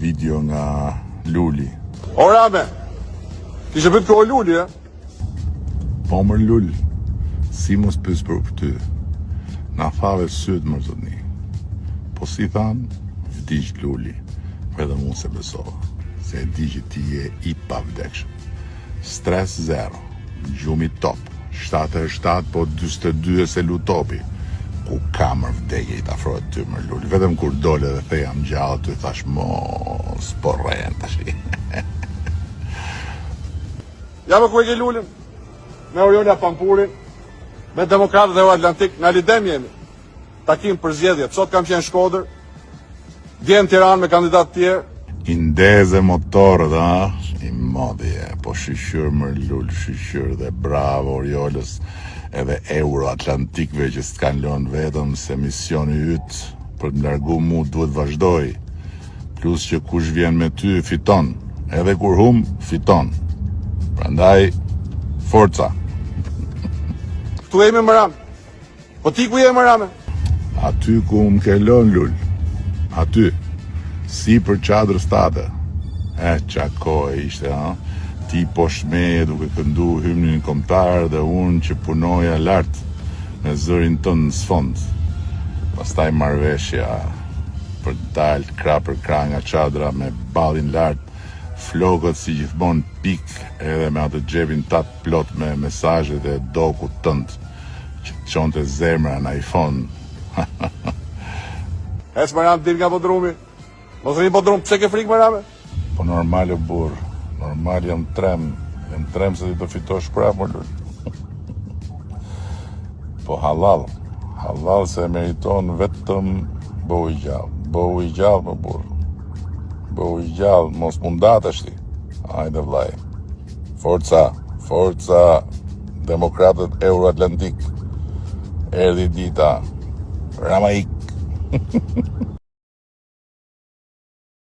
video nga Luli. O Rame, kishe pyet kjo Luli, e? Po mër Lul, si mos pys për ty, na thave syt më zotni. Po si than, vdiq Luli, edhe mu se besova, se e di që ti je i pavdekshëm. Stres zero, gjumi top, 77 po 42 e se lutopi. Ku kamër vdekje i t'afrohet ty mër Luli, vetëm kur dole dhe the jam gjallë, ty thash mos, po rren tash. Ja me ku e ke Lulin, me Oriola Pampurin, me Demokratët e Euroatlantik, në Lidem jemi. Takim për zgjedhjet, sot kam qenë Shkodër, djenë Tiranë me kandidat tjerë. Indeze motorët, a? I modhje, po shqyr mër Lul, shqyr dhe bravo Oriolës edhe Euroatlantikve që s'kan lënë vetëm se misioni yt për të largu mu duhet vazhdoj. Plus që kush vjen me ty fiton, edhe kur hum fiton. Prandaj, forca. Këtu jemi më Rame. Po ti ku je më Rame? Aty ku më ke lënë Lul. Aty. Si për qadrës tate. Qa kohë ishte, ha? Ti poshtë meje duke këndu hymnin kombëtar dhe unë që punoja lart me zërin tënë në sfond. Pastaj marrveshja për dalë krah për krah nga qadra me ballin lart, flokët si gjithmonë pik edhe me atë xhepin tat plot me mesazhet e dokut tënd që të çonte zemra në iPhone. Ec më Rame, dil nga podrumi. Mos rri podrum, pse ke frikë më Rame? Po normal o burr, normal jam trem se ti të fitosh prapë më Lul. Po halal se meriton vetëm bëu i gjallë më burr. Bëu i gjallë, mos mundat është ti. Hajde vllai. Forca, Demokratët Euroatlantik. Erdhi dita. Ramaik.